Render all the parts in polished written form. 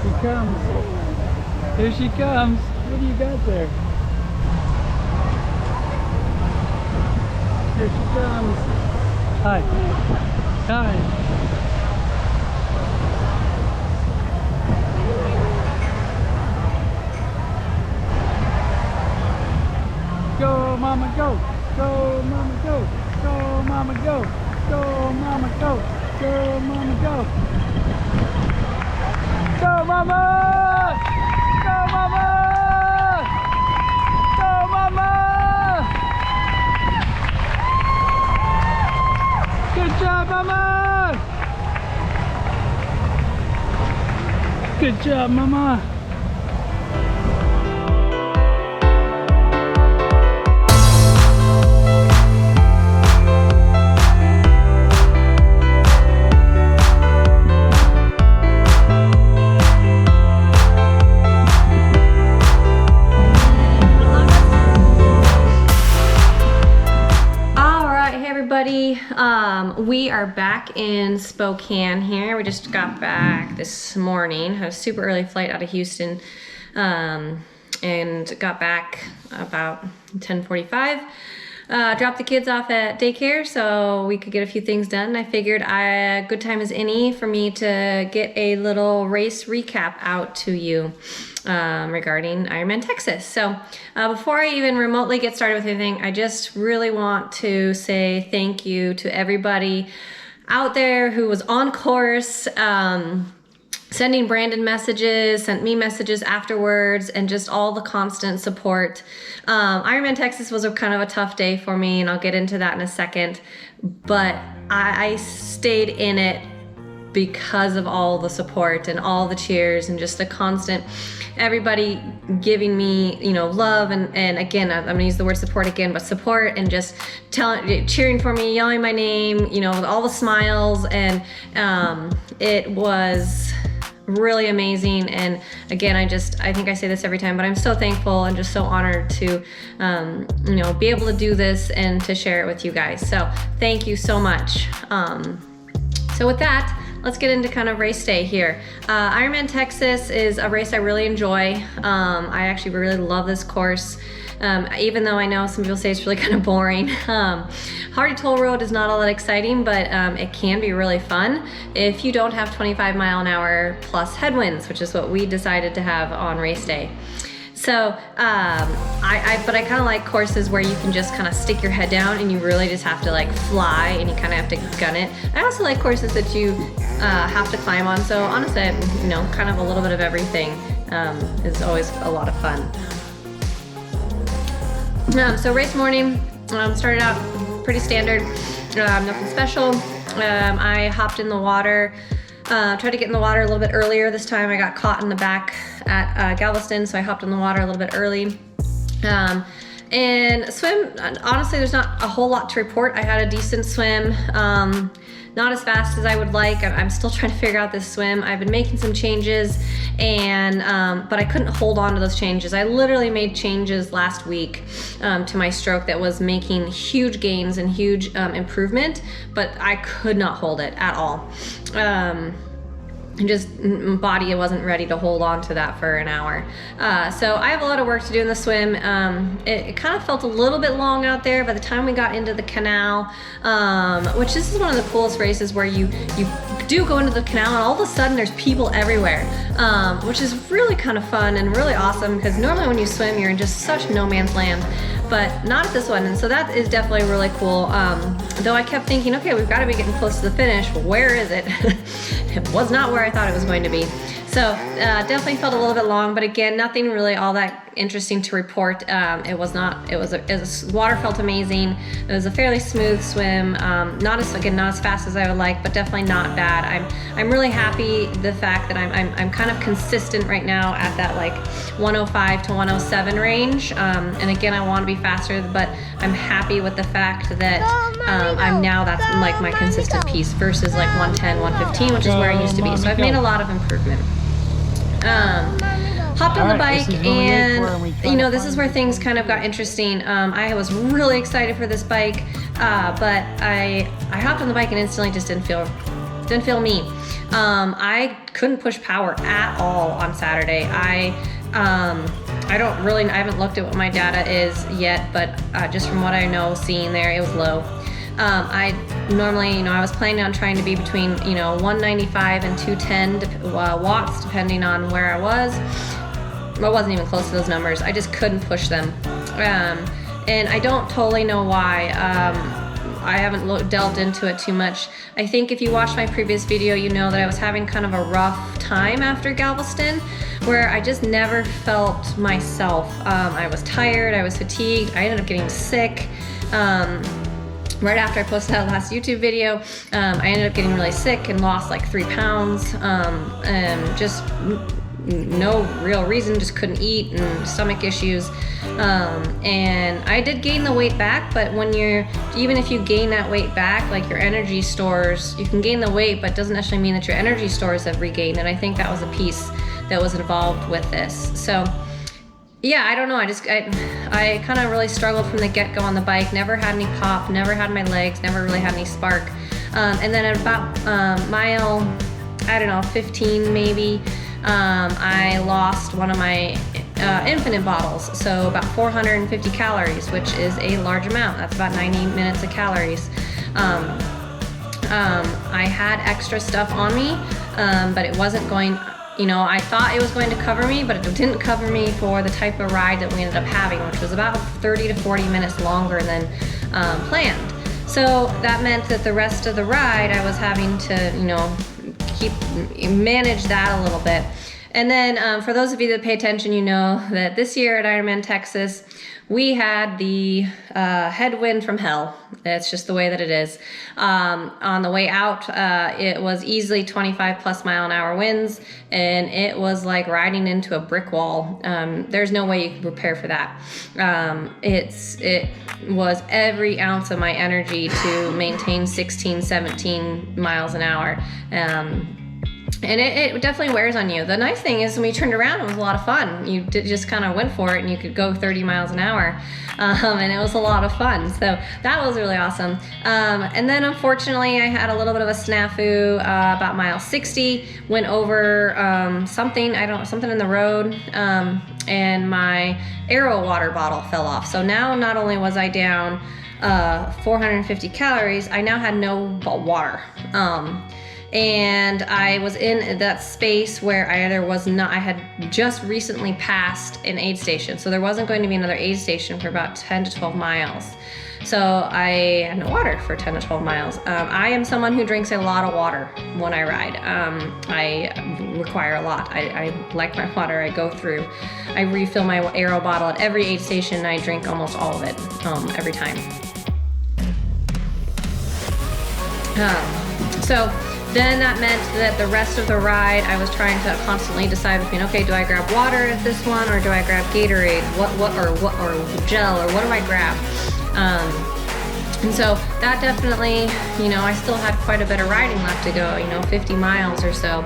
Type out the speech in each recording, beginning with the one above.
Here she comes. Here she comes. What do you got there? Here she comes. Hi. Hi. Go, mama, go. Go, mama, go. Go, mama, go. Go, mama, go. Go, mama, go. Go, mama! Go, mama! Go, mama! Good job, mama! Good job, mama! We are back in Spokane here. We just got back this morning. Had a super early flight out of Houston, and got back about 10:45. Dropped the kids off at daycare so we could get a few things done. I figured a good time as any for me to get a little race recap out to you regarding Ironman Texas. So before I even remotely get started with anything, I just really want to say thank you to everybody out there who was on course, sending Brandon messages, sent me messages afterwards, and just all the constant support. Ironman Texas was a kind of a tough day for me, and I'll get into that in a second, but I stayed in it because of all the support and all the cheers and just the constant, everybody giving me, love, and again, I'm gonna use the word support again, but support and just cheering for me, yelling my name, with all the smiles, and it was really amazing. And again, I think I say this every time, but I'm so thankful and just so honored to be able to do this and to share it with you guys. So thank you so much. So with that, let's get into kind of race day here. Ironman Texas is a race I really enjoy. I actually really love this course. Even though I know some people say it's really kind of boring. Hardy Toll Road is not all that exciting, but it can be really fun if you don't have 25-mile-an-hour plus headwinds, which is what we decided to have on race day. So, but I kind of like courses where you can just kind of stick your head down and you really just have to like fly and you kind of have to gun it. I also like courses that you have to climb on. So honestly, kind of a little bit of everything is always a lot of fun. So race morning, started out pretty standard, nothing special. I hopped in the water, tried to get in the water a little bit earlier this time. I got caught in the back at Galveston, so I hopped in the water a little bit early. And swim, honestly, there's not a whole lot to report. I had a decent swim. Not as fast as I would like. I'm still trying to figure out this swim. I've been making some changes, and but I couldn't hold on to those changes. I literally made changes last week to my stroke that was making huge gains and huge improvement, but I could not hold it at all. Just body wasn't ready to hold on to that for an hour. So I have a lot of work to do in the swim. It kind of felt a little bit long out there by the time we got into the canal, which this is one of the coolest races where you do go into the canal and all of a sudden there's people everywhere, which is really kind of fun and really awesome because normally when you swim you're in just such no man's land, but not at this one. And so that is definitely really cool. Though I kept thinking, okay, we've got to be getting close to the finish. Well, where is it? It was not where I thought it was going to be. So definitely felt a little bit long, but again, nothing really all that interesting to report. Water felt amazing. It was a fairly smooth swim. Not as fast as I would like, but definitely not bad. I'm really happy the fact that I'm kind of consistent right now at that like 105 to 107 range. And again, I want to be faster, but I'm happy with the fact that that's like my consistent piece versus like 110, 115, which is where I used to be. So I've made a lot of improvement. Hopped on the bike, and this is where things kind of got interesting. I was really excited for this bike, but I hopped on the bike and instantly just didn't feel Didn't feel me. I couldn't push power at all on Saturday. I haven't looked at what my data is yet, but just from what I know, seeing there, it was low. I normally, I was planning on trying to be between, 195 and 210 watts, depending on where I was. I wasn't even close to those numbers. I just couldn't push them. And I don't totally know why. I haven't delved into it too much. I think if you watched my previous video, you know that I was having kind of a rough time after Galveston, where I just never felt myself. I was tired, I was fatigued, I ended up getting sick. Right after I posted that last YouTube video, I ended up getting really sick and lost like 3 pounds. And just no real reason, just couldn't eat and stomach issues. And I did gain the weight back, but even if you gain that weight back, like your energy stores, you can gain the weight, but it doesn't necessarily mean that your energy stores have regained. And I think that was a piece that was involved with this. So yeah, I don't know. I kind of really struggled from the get-go on the bike. Never had any pop, never had my legs, never really had any spark. And then at about mile, 15 maybe, I lost one of my infinite bottles. So about 450 calories, which is a large amount. That's about 90 minutes of calories. I had extra stuff on me, but it wasn't going... I thought it was going to cover me, but it didn't cover me for the type of ride that we ended up having, which was about 30 to 40 minutes longer than planned. So that meant that the rest of the ride, I was having to, manage that a little bit. And then for those of you that pay attention, you know that this year at Ironman Texas, we had the headwind from hell. That's just the way that it is. On the way out, it was easily 25 plus mile an hour winds, and it was like riding into a brick wall. There's no way you can prepare for that. It was every ounce of my energy to maintain 16, 17 miles an hour. And it definitely wears on you. The nice thing is when we turned around, it was a lot of fun. You just kind of went for it and you could go 30 miles an hour. And it was a lot of fun. So that was really awesome. And then unfortunately, I had a little bit of a snafu about mile 60, went over something in the road, and my Aero water bottle fell off. So now not only was I down 450 calories, I now had no water. And I was in that space where I had just recently passed an aid station. So there wasn't going to be another aid station for about 10 to 12 miles. So I had no water for 10 to 12 miles. I am someone who drinks a lot of water when I ride. I require a lot. I like my water. I refill my Aero bottle at every aid station, and I drink almost all of it every time. So then that meant that the rest of the ride, I was trying to constantly decide between, okay, do I grab water at this one, or do I grab Gatorade, or gel, or what do I grab? And so that definitely, I still had quite a bit of riding left to go, 50 miles or so.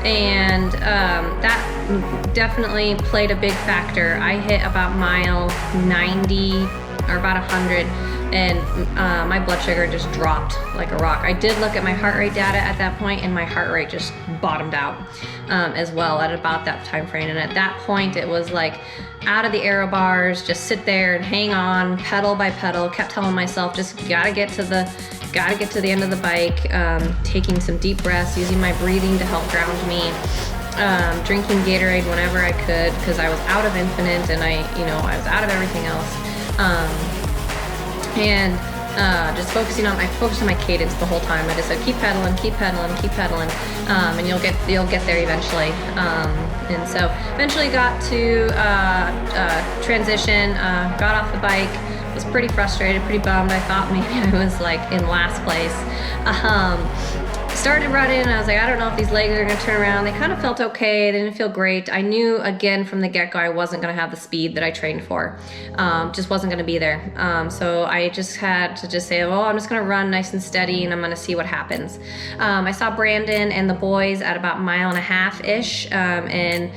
And that definitely played a big factor. I hit about mile 90 or about 100, and my blood sugar just dropped like a rock. I did look at my heart rate data at that point, and my heart rate just bottomed out as well at about that time frame. And at that point, it was like out of the aero bars, just sit there and hang on, pedal by pedal. Kept telling myself, just gotta get to the end of the bike. Taking some deep breaths, using my breathing to help ground me. Drinking Gatorade whenever I could, because I was out of Infinite, and I was out of everything else. And just focused on my cadence the whole time. I just said, keep pedaling, and you'll get there eventually. And so eventually got to transition, got off the bike, was pretty frustrated, pretty bummed. I thought maybe I was like in last place. Started running, and I was like, I don't know if these legs are gonna turn around. They kind of felt okay, they didn't feel great. I knew again from the get-go I wasn't gonna have the speed that I trained for. Just wasn't gonna be there. So I just had to say, well, I'm just gonna run nice and steady, and I'm gonna see what happens. I saw Brandon and the boys at about 1.5-ish, and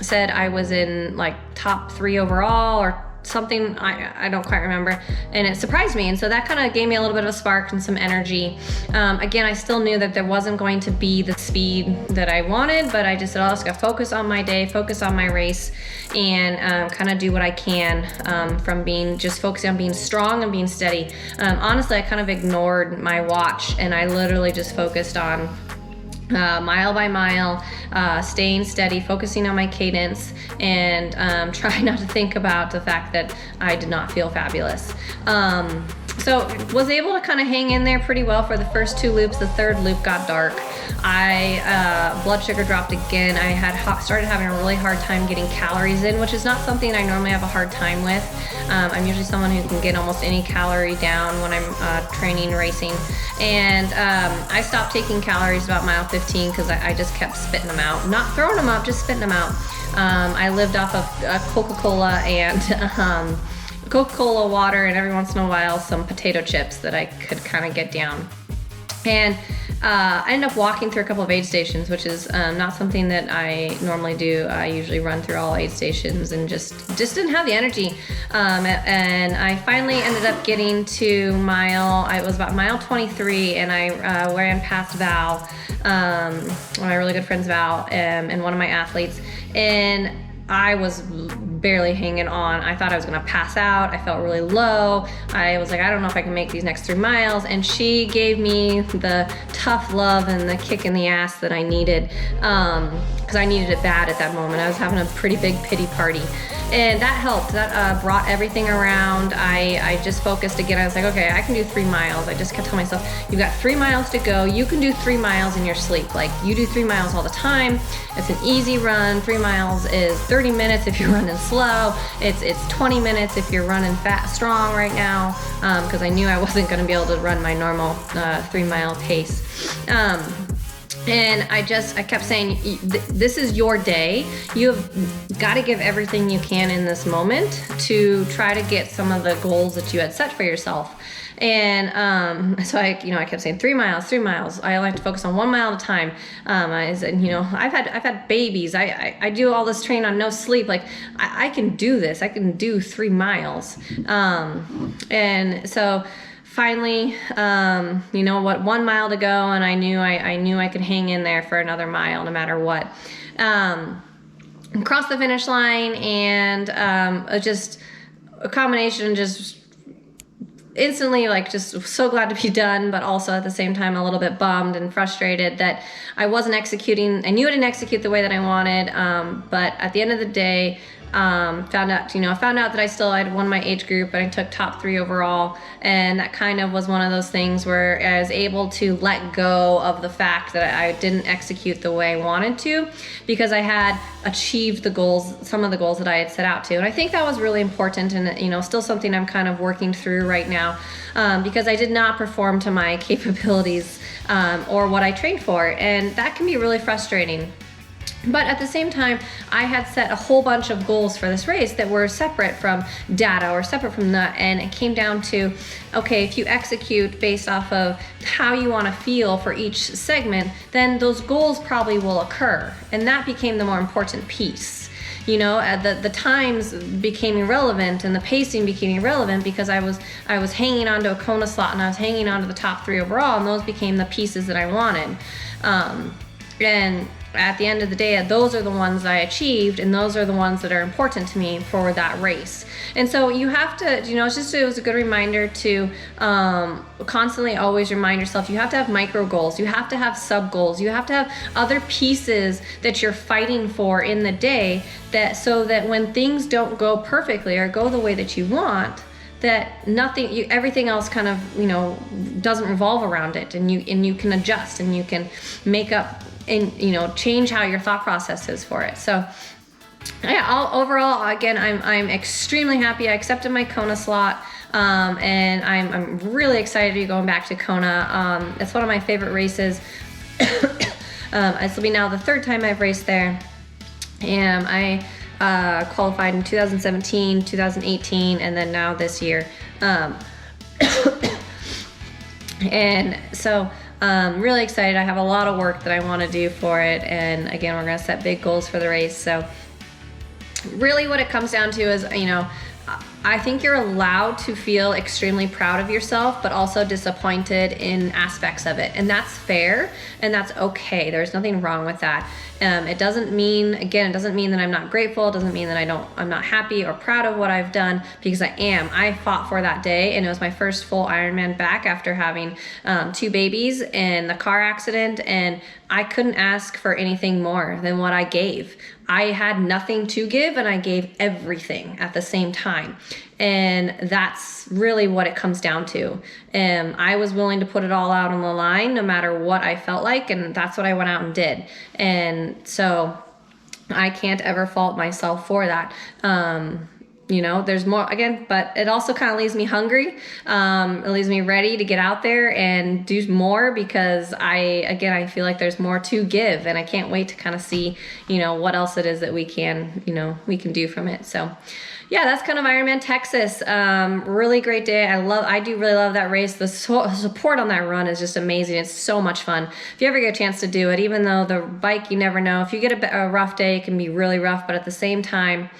said I was in like top 3 overall, or something, I don't quite remember, and it surprised me. And so that kind of gave me a little bit of a spark and some energy. Again, I still knew that there wasn't going to be the speed that I wanted, but I just said, oh, I just gotta focus on my day, focus on my race, and kind of do what I can from just focusing on being strong and being steady. Honestly, I kind of ignored my watch, and I literally just focused on mile by mile, staying steady, focusing on my cadence, and trying not to think about the fact that I did not feel fabulous. So was able to kind of hang in there pretty well for the first 2 loops. The 3rd loop got dark. Blood sugar dropped again. I started having a really hard time getting calories in, which is not something I normally have a hard time with. I'm usually someone who can get almost any calorie down when I'm training, racing. And I stopped taking calories about mile 15 because I just kept spitting them out. Not throwing them up, just spitting them out. I lived off of Coca-Cola and Coca-Cola water, and every once in a while some potato chips that I could kind of get down. And I ended up walking through a couple of aid stations, which is not something that I normally do. I usually run through all aid stations and just didn't have the energy. And I finally ended up getting to it was about mile 23, and I ran past Val, one of my really good friends, Val, and one of my athletes, and I was barely hanging on. I thought I was gonna pass out. I felt really low. I was like, I don't know if I can make these next 3 miles. And she gave me the tough love and the kick in the ass that I needed, because I needed it bad at that moment. I was having a pretty big pity party. And that helped. That brought everything around. I just focused again. I was like, okay, I can do 3 miles. I just kept telling myself, you've got 3 miles to go. You can do 3 miles in your sleep. Like, you do 3 miles all the time. It's an easy run. 3 miles is 30 minutes if you're running slow. It's 20 minutes if you're running strong right now, because I knew I wasn't going to be able to run my normal 3 mile pace. And I kept saying, this is your day. You've got to give everything you can in this moment to try to get some of the goals that you had set for yourself. And so I kept saying 3 miles, 3 miles. I like to focus on 1 mile at a time. I said, I've had babies. I do all this training on no sleep. Like, I can do this. I can do 3 miles. And so finally, 1 mile to go, and I knew I could hang in there for another mile no matter what. Crossed the finish line, and just a combination, just instantly, like, just so glad to be done, but also at the same time a little bit bummed and frustrated that I wasn't executing. I knew I didn't execute the way that I wanted, but at the end of the day, found out that I had won my age group, and I took top 3 overall, and that kind of was one of those things where I was able to let go of the fact that I didn't execute the way I wanted to, because I had achieved some of the goals that I had set out to. And I think that was really important, and still something I'm kind of working through right now, because I did not perform to my capabilities or what I trained for, and that can be really frustrating. But at the same time, I had set a whole bunch of goals for this race that were separate from data or separate from that, and it came down to, okay, if you execute based off of how you want to feel for each segment, then those goals probably will occur, and that became the more important piece. The times became irrelevant, and the pacing became irrelevant, because I was hanging onto a Kona slot, and I was hanging onto the top 3 overall, and those became the pieces that I wanted. And at the end of the day, those are the ones I achieved, and those are the ones that are important to me for that race. And so you have to, it was a good reminder to constantly always remind yourself, you have to have micro goals, you have to have sub goals, you have to have other pieces that you're fighting for in the day, so that when things don't go perfectly or go the way that you want, that everything else kind of, doesn't revolve around it, and you can adjust, and you can make up and change how your thought process is for it. So yeah, overall, again, I'm extremely happy. I accepted my Kona slot, and I'm really excited to be going back to Kona. It's one of my favorite races. This will be now the 3rd time I've raced there, and I qualified in 2017, 2018, and then now this year. And so really excited. I have a lot of work that I want to do for it, and again, we're going to set big goals for the race. So really what it comes down to is, I think you're allowed to feel extremely proud of yourself, but also disappointed in aspects of it. And that's fair and that's okay. There's nothing wrong with that. It doesn't mean, again, it doesn't mean that I'm not grateful. It doesn't mean that I'm not happy or proud of what I've done, because I am. I fought for that day, and it was my first full Ironman back after having 2 babies and the car accident, and I couldn't ask for anything more than what I gave. I had nothing to give, and I gave everything at the same time. And that's really what it comes down to. I was willing to put it all out on the line no matter what I felt like, and that's what I went out and did. And so I can't ever fault myself for that. You know, there's more again, but it also kind of leaves me hungry. It leaves me ready to get out there and do more, because I feel like there's more to give, and I can't wait to kind of see, you know, what else it is that we can do from it. So yeah, that's kind of Ironman Texas. Really great day. I do really love that race. The support on that run is just amazing. It's so much fun. If you ever get a chance to do it, even though the bike, you never know. If you get a rough day, it can be really rough, but at the same time,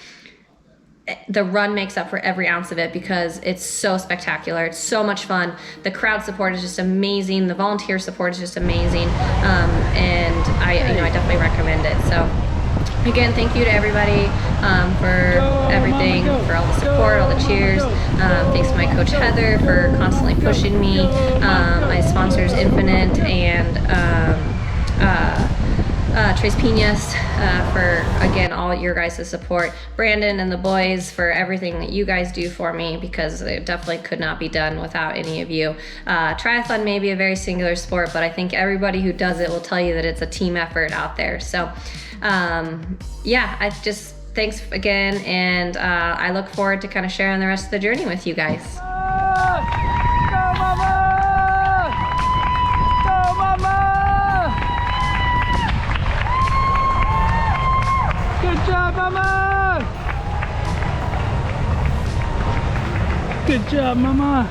the run makes up for every ounce of it, because it's so spectacular. It's so much fun. The crowd support is just amazing. The volunteer support is just amazing. And I definitely recommend it. So again, thank you to everybody for everything, for all the support, all the cheers. Thanks to my coach Heather for constantly pushing me. My sponsors Infinite and Tres Pinas for, again, all your guys' support. Brandon and the boys for everything that you guys do for me, because it definitely could not be done without any of you. Triathlon may be a very singular sport, but I think everybody who does it will tell you that it's a team effort out there. So thanks again, and I look forward to kind of sharing the rest of the journey with you guys. Go, Mama! Go, Mama! Good job, Mama! Good job, Mama!